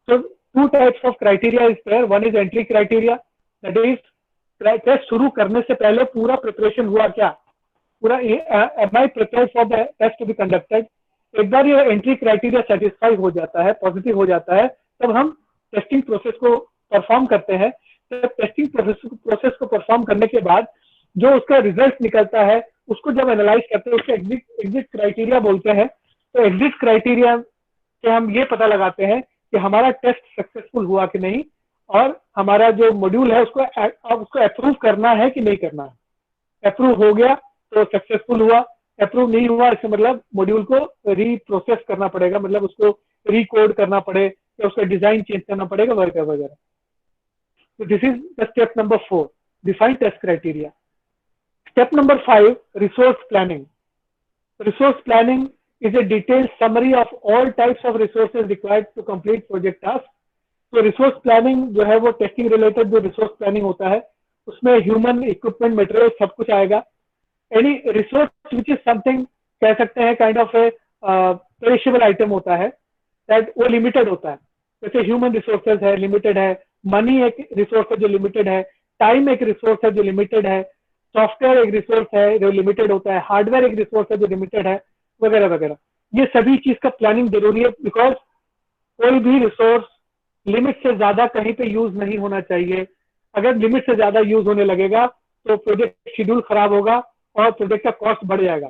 So two types of criteria is there. One is entry criteria, that is test शुरू करने से पहले पूरा प्रिपरेशन हुआ क्या, पूरा am I prepared for the test to be conducted। एक बार ये एंट्री क्राइटेरिया सेटिस्फाई हो जाता है, पॉजिटिव हो जाता है, तब हम टेस्टिंग प्रोसेस को परफॉर्म करते हैं। तो टेस्टिंग प्रोसेस को परफॉर्म करने के बाद जो उसका रिजल्ट निकलता है उसको जब एनालाइज करते हैं उसको एग्जिट क्राइटेरिया बोलते हैं। तो एग्जिट क्राइटेरिया से हम ये पता लगाते हैं कि हमारा टेस्ट सक्सेसफुल हुआ कि नहीं, और हमारा जो मॉड्यूल है उसको अप्रूव करना है कि नहीं करना है। अप्रूव हो गया तो सक्सेसफुल हुआ, अप्रूव नहीं हुआ इसका मतलब मॉड्यूल को रीप्रोसेस करना पड़ेगा, मतलब उसको रिकोड करना पड़े या उसका डिजाइन चेंज करना पड़ेगा वगैरह वगैरह। तो this is the step number 4, define test criteria. Step number 5, resource planning. Resource planning is a detailed summary of all types of resources required to complete project tasks। तो रिसोर्स प्लानिंग जो है वो testing related जो resource planning होता है उसमें human, equipment, material सब कुछ आएगा। Any resource which is something, कह सकते हैं kind of A perishable item होता है, दैट वो लिमिटेड होता है। जैसे ह्यूमन रिसोर्सेज है, लिमिटेड है, मनी एक रिसोर्स है जो लिमिटेड है, टाइम एक रिसोर्स है जो लिमिटेड है, सॉफ्टवेयर एक रिसोर्स है जो लिमिटेड होता है, हार्डवेयर एक रिसोर्स है जो लिमिटेड है, वगैरह वगैरह। ये सभी चीज का प्लानिंग जरूरी है, बिकॉज कोई भी रिसोर्स लिमिट से ज्यादा कहीं पे यूज नहीं होना चाहिए। अगर लिमिट से ज्यादा यूज होने लगेगा तो प्रोजेक्ट शेड्यूल खराब होगा और प्रोजेक्ट का कॉस्ट बढ़ जाएगा।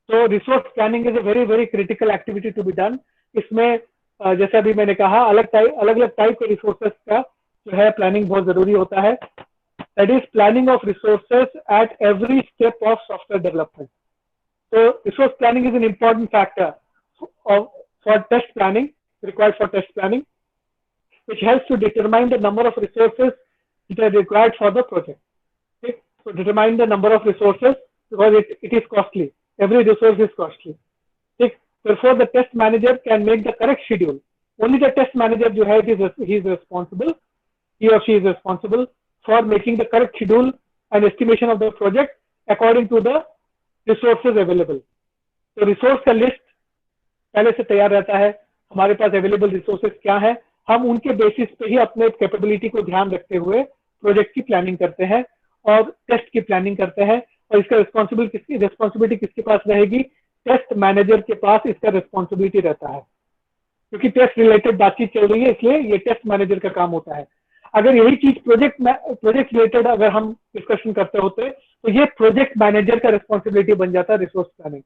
तो resource planning is a very very critical activity to be done. इसमें जैसे अभी मैंने कहा, अलग अलग टाइप के रिसोर्सेस का जो है प्लानिंग बहुत जरूरी होता है। That is planning of resources at every step of software development। So resource planning is an important factor for test planning, required for test planning, which helps to determine the number of resources that are required for the project। Okay? So determine the number of resources because it is costly. Every resource is costly। Okay? Therefore, the test manager can make the correct schedule। Only the test manager जो है he is responsible, he or she is responsible for making the correct schedule and estimation of the project according to the resources available। तो resource का list पहले से तैयार रहता है, हमारे पास अवेलेबल रिसोर्सेज क्या है, हम उनके बेसिस पे ही अपने कैपेबिलिटी को ध्यान रखते हुए प्रोजेक्ट की प्लानिंग करते हैं और टेस्ट की प्लानिंग करते हैं। और इसका रिस्पॉन्सिबिलिटी किसके पास रहेगी? टेस्ट मैनेजर के पास इसका रिस्पॉन्सिबिलिटी रहता है, क्योंकि टेस्ट रिलेटेड बातचीत चल रही है, इसलिए ये टेस्ट मैनेजर का काम होता है। अगर यही चीज प्रोजेक्ट रिलेटेड अगर हम डिस्कशन करते होते तो ये प्रोजेक्ट मैनेजर का रिस्पॉन्सिबिलिटी बन जाता है रिसोर्स प्लानिंग।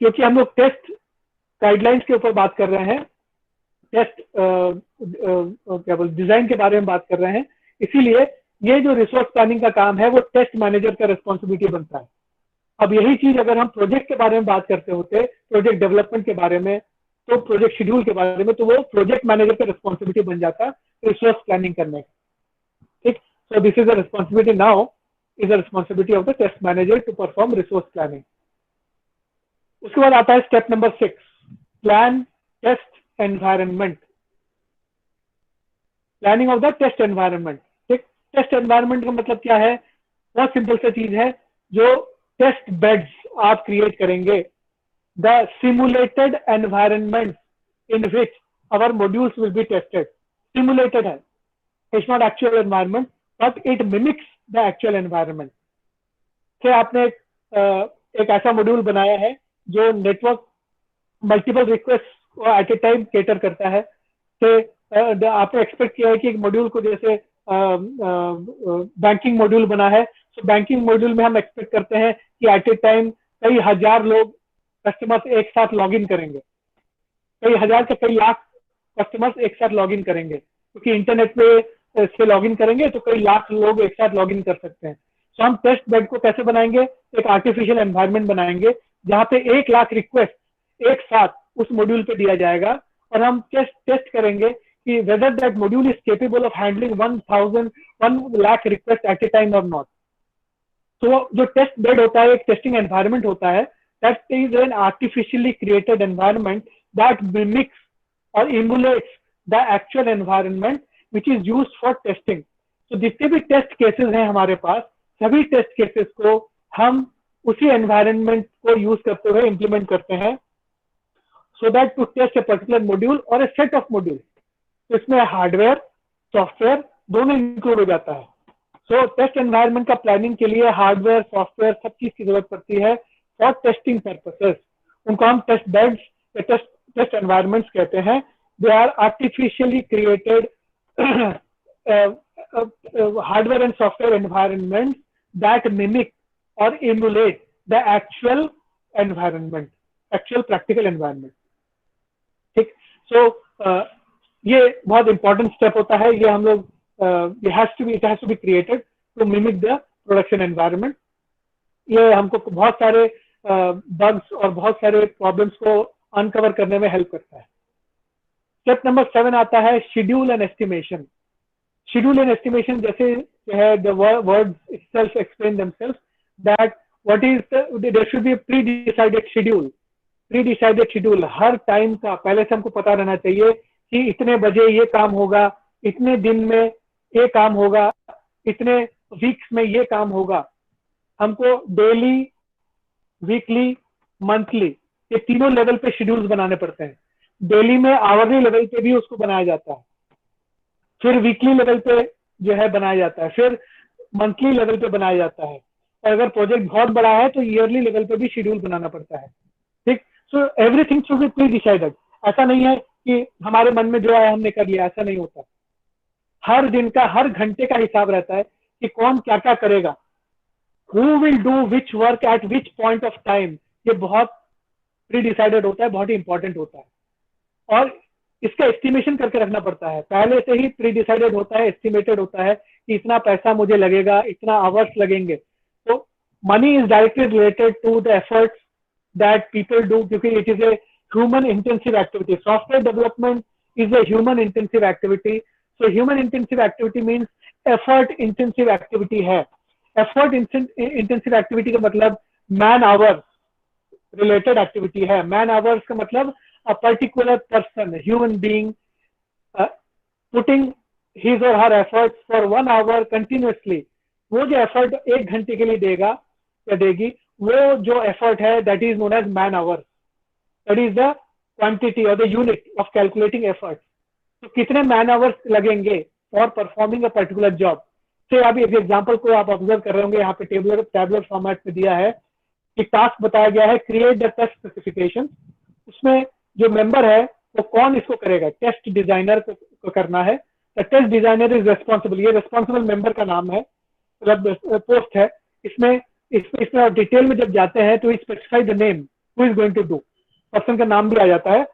क्योंकि हम लोग टेस्ट गाइडलाइंस के ऊपर बात कर रहे हैं, टेस्ट क्या बोल डिजाइन के बारे में बात कर रहे हैं, इसीलिए ये जो रिसोर्स प्लानिंग का काम है वो टेस्ट मैनेजर का रिस्पॉन्सिबिलिटी बनता है। अब यही चीज अगर हम प्रोजेक्ट के बारे में बात करते होते, प्रोजेक्ट डेवलपमेंट के बारे में, तो प्रोजेक्ट शेड्यूल के बारे में, तो वो प्रोजेक्ट मैनेजर का रिस्पॉन्सिबिलिटी बन जाता रिसोर्स प्लानिंग करने का। ठीक, so this is the responsibility now is the responsibility of the test manager to perform resource planning. उसके बाद आता है step number 6, plan test environment. Planning of the test environment. ठीक, टेस्ट एनवायरनमेंट का मतलब क्या है? बहुत सिंपल सा चीज है, जो टेस्ट बेड्स आप क्रिएट करेंगे, the simulated environment in which our modules will be tested। Simulated है, it's not actual environment, but it mimics the actual environment। से आपने एक ऐसा मॉड्यूल बनाया है जो network multiple request at a time cater करता है। तो आपने एक्सपेक्ट किया है कि एक मॉड्यूल को, जैसे बैंकिंग मॉड्यूल बना है, तो बैंकिंग मॉड्यूल में हम एक्सपेक्ट करते हैं कि एट ए टाइम कई हजार लोग कस्टमर्स एक साथ लॉगिन करेंगे, कई हजार से कई लाख कस्टमर्स एक साथ लॉगिन करेंगे, क्योंकि इंटरनेट पे से लॉगिन करेंगे तो कई लाख लोग एक साथ लॉगिन कर सकते हैं। तो हम टेस्ट बेड को कैसे बनाएंगे? एक आर्टिफिशियल एनवायरनमेंट बनाएंगे जहाँ पे 1 लाख रिक्वेस्ट एक साथ उस मॉड्यूल पे दिया जाएगा और हम टेस्ट करेंगे कि whether that module is capable of handling 1 lakh requests at a time or not. तो जो टेस्ट बेड होता है, एक टेस्टिंग एनवायरनमेंट होता है, that is an artificially created environment that mimics or emulates the actual environment which is used for testing. तो जितने भी टेस्ट केसेस हैं हमारे पास, सभी टेस्ट केसेस को हम उसी एनवायरनमेंट को यूज करते हुए इंप्लीमेंट करते हैं, so that to test a particular module or a set of modules. तो इसमें हार्डवेयर, सॉफ्टवेयर दोनों इंक्लूड हो जाता है. सो टेस्ट एनवायरनमेंट का प्लानिंग के लिए हार्डवेयर, सॉफ्टवेयर सब चीज की जरूरत पड़ती है फॉर टेस्टिंग पर्पसेस. उनको हम टेस्ट बेड्स या टेस्ट एनवायरनमेंट्स कहते हैं. They are artificially created hardware and software environments that mimic or emulate the actual environment, actual practical environment. ठीक. So ये बहुत इंपॉर्टेंट स्टेप होता है. ये हम लोग it has to be created to mimic the production environment. ये हमको बहुत सारे bugs और बहुत सारे problems को uncover करने में help करता है. स्टेप नंबर 7 आता है schedule and estimation. Schedule and estimation जैसे है, the words itself explain themselves that what is there should be a pre-decided schedule. Pre-decided schedule her time का पहले से हमको पता रहना चाहिए कि इतने बजे ये काम होगा, इतने दिन में ये काम होगा, इतने वीक्स में ये काम होगा. हमको डेली, वीकली, मंथली ये तीनों लेवल पे शेड्यूल्स बनाने पड़ते हैं. डेली में आवरली लेवल पे भी उसको बनाया जाता है, फिर वीकली लेवल पे जो है बनाया जाता है, फिर मंथली लेवल पे बनाया जाता है, और अगर प्रोजेक्ट बहुत बड़ा है तो ईयरली लेवल पे भी शेड्यूल बनाना पड़ता है. ठीक. So everything should be pre decided. ऐसा नहीं है कि हमारे मन में जो है हमने कर लिया, ऐसा नहीं होता. हर दिन का, हर घंटे का हिसाब रहता है कि कौन क्या क्या करेगा, who will do which work at which point of time. ये बहुत प्री डिसाइडेड होता है, बहुत ही इंपॉर्टेंट होता है. और इसका एस्टिमेशन करके रखना पड़ता है. पहले से ही प्री डिसाइडेड होता है, एस्टिमेटेड होता है कि इतना पैसा मुझे लगेगा, इतना आवर्स लगेंगे. तो money is directly related to the efforts that people do, because it is a human intensive activity. Software development is a human intensive activity. So human intensive activity means effort intensive activity है. Effort intensive activity का मतलब man hours related activity है. Man hours का मतलब a particular person, human being putting his or her efforts for 1 hour continuously. वो जो effort 1 घंटे के लिए देगा या देगी, वो जो एफर्ट है that is known as man hour. That is the quantity और the unit of calculating effort. तो कितने मैन आवर्स लगेंगे for performing a particular job. Say अभी एक एग्जांपल को आप ऑब्जर्व कर रहे होंगे, यहाँ पे टैबुलर फॉर्मेट में दिया है कि टास्क बताया गया है क्रिएट द टेस्ट स्पेसिफिकेशन. उसमें जो मेंबर है वो कौन इसको करेगा, टेस्ट डिजाइनर को करना है. The test designer is responsible. ये रेस्पॉन्सिबल मेंबर का नाम है, मतलब पोस्ट है. इसमें डिटेल में जब जाते हैं तो specify the name who is going to do. Person का नाम भी आ जाता है,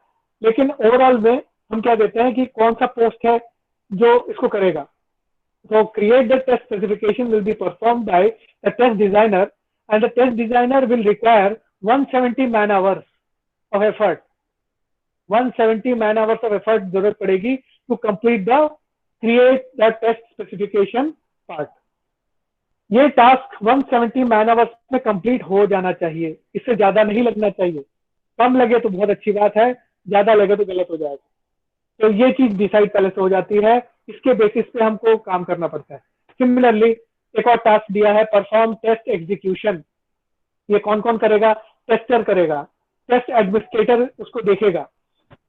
लेकिन ओवरऑल में हम क्या देते हैं कि कौन सा पोस्ट है जो इसको करेगा. तो create the test specification will be performed by the test designer and the test designer will require 170 man hours of effort. 170 man hours of effort जरूरत पड़ेगी to complete the create the test specification part. ये task 170 man hours में complete हो जाना चाहिए, इससे ज्यादा नहीं लगना चाहिए. कम लगे तो बहुत अच्छी बात है, ज्यादा लगे तो गलत हो जाएगा. तो ये चीज डिसाइड पहले से हो जाती है, इसके बेसिस पे हमको काम करना पड़ता है. सिमिलरली एक और टास्क दिया है परफॉर्म टेस्ट एग्जीक्यूशन. ये कौन कौन करेगा, टेस्टर करेगा, टेस्ट एडमिनिस्ट्रेटर उसको देखेगा.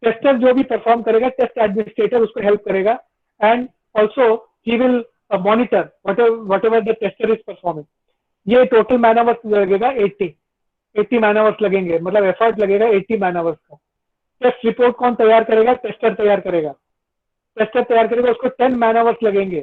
टेस्टर जो भी परफॉर्म करेगा, टेस्ट एडमिनिस्ट्रेटर उसको हेल्प करेगा, and also he will monitor whatever the tester is performing. ये टोटल मैन आवर्स लगेगा 80 मैन आवर्स लगेंगे, मतलब एफर्ट लगेगा 80 मैन आवर्स का. टेस्ट रिपोर्ट कौन तैयार करेगा, टेस्टर तैयार करेगा. टेस्टर तैयार करेगा, उसको 10 मैन आवर्स लगेंगे.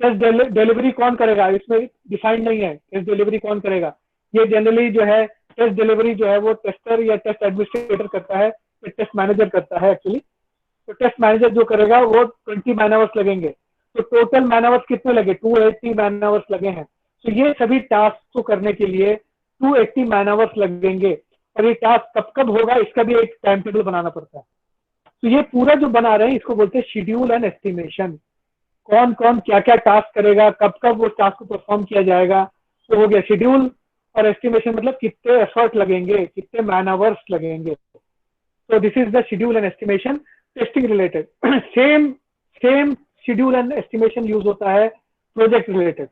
टेस्ट डिलीवरी कौन करेगा, इसमें डिफाइंड नहीं है टेस्ट डिलीवरी कौन करेगा. ये जनरली जो है टेस्ट डिलीवरी जो है वो टेस्टर या टेस्ट एडमिनिस्ट्रेटर करता है, टेस्ट मैनेजर करता है एक्चुअली. तो टेस्ट मैनेजर जो करेगा वो 20 मैन आवर्स लगेंगे. तो टोटल मैन आवर्स कितने लगे, 280 मैन आवर्स लगे हैं. तो ये सभी टास्क को करने के लिए 280 मैन आवर्स लगेंगे. और ये टास्क कब कब होगा इसका भी एक टाइम टेबल बनाना पड़ता है. तो ये पूरा जो बना रहे हैं इसको बोलते हैं शेड्यूल एंड एस्टिमेशन। कौन कौन क्या क्या टास्क करेगा, कब कब वो टास्क को परफॉर्म किया जाएगा, तो हो गया शेड्यूल। और एस्टिमेशन मतलब कितने एफर्ट लगेंगे, कितने मैन आवर्स लगेंगे। तो this is the schedule and estimation testing related. Same same schedule and estimation use होता है प्रोजेक्ट रिलेटेड।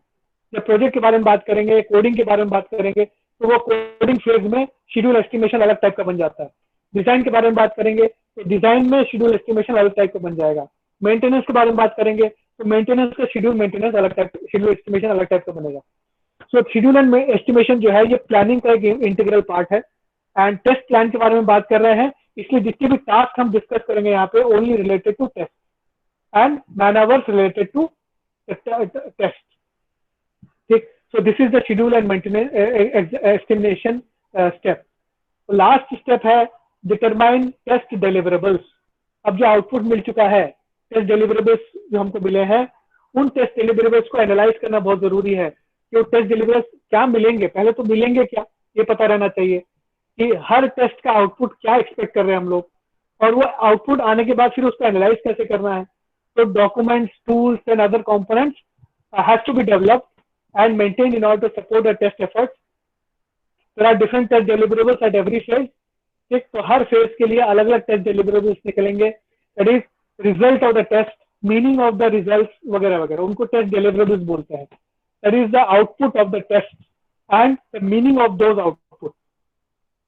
जब प्रोजेक्ट के बारे में बात करेंगे, कोडिंग के बारे में बात करेंगे, तो वो कोडिंग फेज में शेड्यूल एस्टिमेशन अलग टाइप का बन जाता है। डिजाइन के बारे में बात करेंगे तो डिजाइन में शेड्यूल एस्टिमेशन अलग टाइप का बन जाएगा। मेंटेनेंस के बारे में बात करेंगे तो मेंटेनेंस का शेड्यूल मेंटेनेंस अलग टाइप, शेड्यूल एस्टिमेशन अलग टाइप का बनेगा। सो शेड्यूल एंड एस्टिमेशन जो है ये प्लानिंग का एक इंटीग्रल पार्ट है। एंड टेस्ट प्लान के बारे में बात कर रहे हैं, इसलिए जितने भी टास्क हम डिस्कस करेंगे यहाँ पे only related to test and man hours related to test. ठीक, so this is the schedule and maintenance estimation step. Last step है डिटरमाइन टेस्ट डिलीवरेबल्स। अब जो आउटपुट मिल चुका है, टेस्ट डिलीवरेबल्स जो हमको मिले हैं, उन टेस्ट डिलीवरेबल्स को एनालाइज करना बहुत जरूरी है कि वो टेस्ट डिलीवरेबल्स क्या मिलेंगे। पहले तो मिलेंगे क्या, ये पता रहना चाहिए कि हर टेस्ट का आउटपुट क्या एक्सपेक्ट कर रहे हैं हम लोग, और वो आउटपुट आने के बाद फिर उसको एनालाइज कैसे करना है। तो documents, tools and other components has to be developed and maintained in order to support the test efforts. There are different test deliverables at every phase. ठीक, तो हर फेज के लिए अलग अलग टेस्ट डिलीवरेबल्स निकलेंगे। That is result of the test, meaning of the result वगैरह वगैरह, उनको टेस्ट डिलीवरेबल्स बोलते हैं। That is the output of the test and the meaning of those output,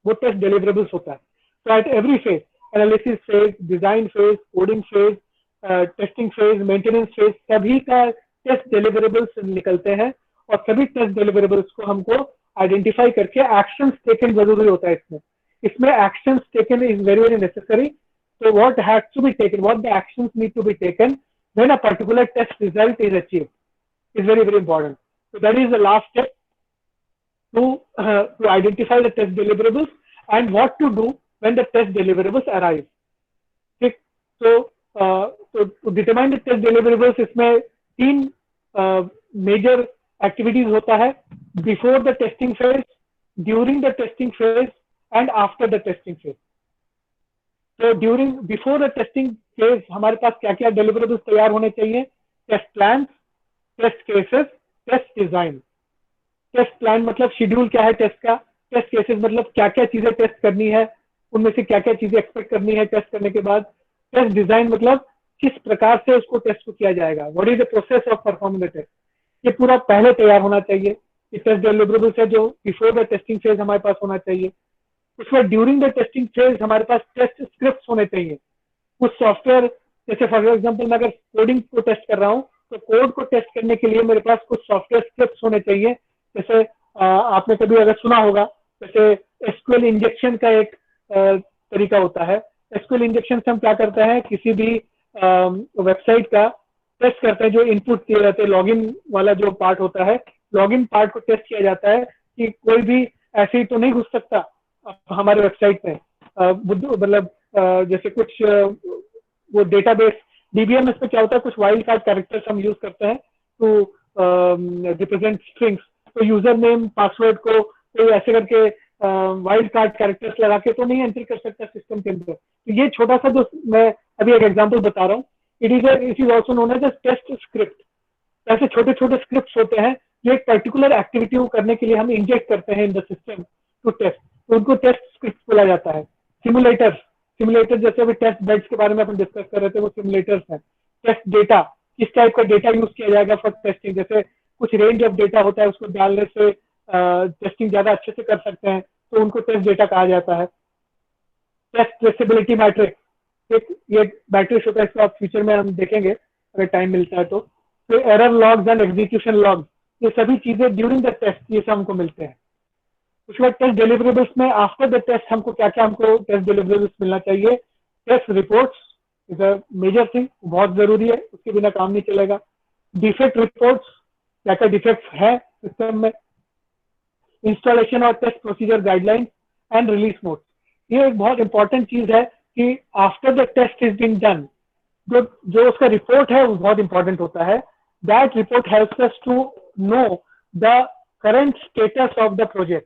वो टेस्ट डिलीवरेबल्स होता है। तो at every phase, analysis phase, design phase, coding phase, testing phase, maintenance phase, सभी का टेस्ट डिलीवरेबल्स निकलते हैं। और सभी टेस्ट डिलीवरेबल्स को हमको आइडेंटिफाई करके एक्शंस टेकन जरूरी होता है। इसमें actions taken is very very necessary. So what has to be taken, what the actions need to be taken when a particular test result is achieved is very very important. So that is the last step to identify the test deliverables and what to do when the test deliverables arrive. ठीक, तो to determine the test deliverables इसमें तीन major activities होता है: before the testing phase, during the testing phase and after the testing phase. तो before the testing phase हमारे पास क्या क्या डिलीवरेबल्स तैयार होने चाहिए? Test plan, test cases, test design. Test plan मतलब शेड्यूल क्या है टेस्ट का, टेस्ट केसेस मतलब क्या क्या चीजें टेस्ट करनी है, उनमें से क्या क्या चीजें एक्सपेक्ट करनी है टेस्ट करने के बाद। टेस्ट डिजाइन मतलब किस प्रकार से उसको टेस्ट को किया जाएगा, what is the process of performing the test. ये पूरा पहले तैयार होना चाहिए। टेस्ट डिलीवरेबल्स है जो बिफोर द टेस्टिंग फेज हमारे पास होना चाहिए। उसमें ड्यूरिंग द टेस्टिंग फेज हमारे पास टेस्ट स्क्रिप्ट्स होने चाहिए। कुछ सॉफ्टवेयर, जैसे फॉर एग्जांपल मैं अगर कोडिंग को टेस्ट कर रहा हूँ तो कोड को टेस्ट करने के लिए मेरे पास कुछ सॉफ्टवेयर स्क्रिप्ट्स होने चाहिए। जैसे आपने कभी अगर सुना होगा, जैसे एसक्यूएल इंजेक्शन का एक तरीका होता है। एसक्यूएल इंजेक्शन से हम क्या करते हैं, किसी भी वेबसाइट का टेस्ट करते हैं। जो इनपुट दिए जाते हैं, लॉगिन वाला जो पार्ट होता है, लॉगिन पार्ट को टेस्ट किया जाता है कि कोई भी ऐसे ही तो नहीं घुस सकता हमारे वेबसाइट में। मतलब जैसे कुछ वो डेटाबेस डीबीएमएस में क्या होता है, कुछ वाइल्ड कार्ड कैरेक्टर्स हम यूज करते हैं टू रिप्रेजेंट स्ट्रिंग्स। तो यूजर नेम पासवर्ड को कोई ऐसे करके वाइल्ड कार्ड कैरेक्टर्स लगा के तो नहीं एंट्री कर सकता सिस्टम के अंदर। तो ये छोटा सा जो मैं अभी एक एग्जांपल बता रहा हूँ, it is also known as test script. ऐसे छोटे छोटे स्क्रिप्ट होते हैं जो एक पर्टिकुलर एक्टिविटी को करने के लिए हम इंजेक्ट करते हैं in the system to test, तो उनको टेस्ट स्क्रिप्ट बोला जाता है। सिमुलेटर जैसे अभी टेस्ट बेड्स के बारे में अपन डिस्कस कर रहे थे, वो सिमुलेटर्स हैं। टेस्ट डेटा, किस टाइप का डेटा यूज किया जाएगा फॉर टेस्टिंग, जैसे कुछ रेंज ऑफ डेटा होता है, उसको डालने से टेस्टिंग ज्यादा अच्छे से कर सकते हैं, तो उनको टेस्ट डेटा कहा जाता है। टेस्ट ट्रेसेबिलिटी मैट्रिक्स, ये मैट्रिक्स होता है, इसको आप फ्यूचर में हम देखेंगे अगर टाइम मिलता है तो। Error logs and execution logs, ये सभी चीजें ड्यूरिंग द टेस्ट ये सब हमको मिलते हैं। उसके बाद टेस्ट डिलीवरेबल्स में आफ्टर द टेस्ट हमको क्या क्या हमको टेस्ट डिलीवरेबल्स मिलना चाहिए। Test reports is a major thing, बहुत जरूरी है, उसके बिना काम नहीं चलेगा। डिफेक्ट रिपोर्ट्स, क्या क्या डिफेक्ट्स है सिस्टम में। इंस्टॉलेशन और test procedure guidelines and release notes, ये एक बहुत इंपॉर्टेंट चीज है कि after the test is being done जो उसका रिपोर्ट है वो बहुत इंपॉर्टेंट होता है। That report helps us to know the current status of the project,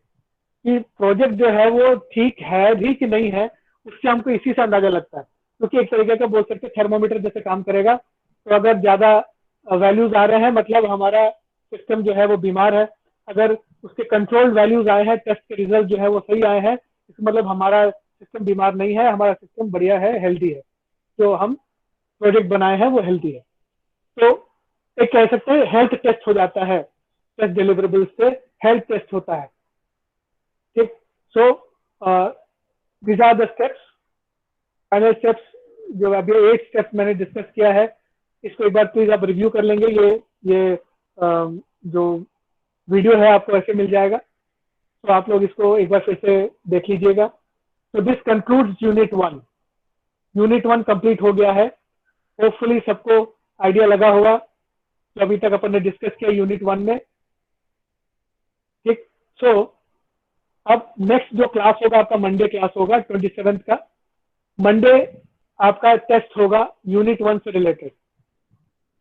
कि प्रोजेक्ट जो है वो ठीक है भी कि नहीं है, उससे हमको इसी से अंदाजा लगता है। क्योंकि एक तरीके का बोल सकते हैं थर्मोमीटर जैसे काम करेगा। तो अगर ज्यादा वैल्यूज आ रहे हैं मतलब हमारा सिस्टम जो है वो बीमार है। अगर उसके कंट्रोल्ड वैल्यूज आए हैं, टेस्ट के रिजल्ट जो है वो सही आए हैं, इसका मतलब हमारा सिस्टम बीमार नहीं है, हमारा सिस्टम बढ़िया है, हेल्दी है। जो हम प्रोजेक्ट बनाए हैं वो हेल्दी है। तो एक कह सकते हैं हेल्थ टेस्ट हो जाता है, टेस्ट डिलीवरेबल्स से हेल्थ टेस्ट होता है। ठीक। So these are the steps, final steps. जो अभी 8 स्टेप्स मैंने डिस्कस किया है, इसको एक बार प्लीज आप रिव्यू कर लेंगे। ये जो वीडियो है आपको ऐसे मिल जाएगा, तो आप लोग इसको एक बार फिर से देख लीजिएगा। तो this concludes unit 1। Unit 1 complete हो गया है। होपफुली सबको आइडिया लगा होगा जो अभी तक अपन ने डिस्कस किया यूनिट 1 में। ठीक। सो अब नेक्स्ट जो क्लास होगा आपका मंडे क्लास होगा 27 का। मंडे आपका टेस्ट होगा यूनिट 1 से रिलेटेड।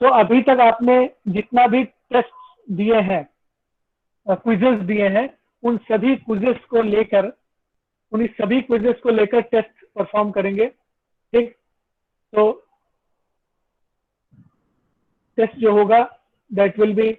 तो अभी तक आपने जितना भी टेस्ट दिए हैं, क्विजेस दिए हैं, उन सभी क्विजेस को लेकर उन्हीं सभी क्विजेस को लेकर टेस्ट परफॉर्म करेंगे। ठीक। तो टेस्ट जो होगा दैट विल बी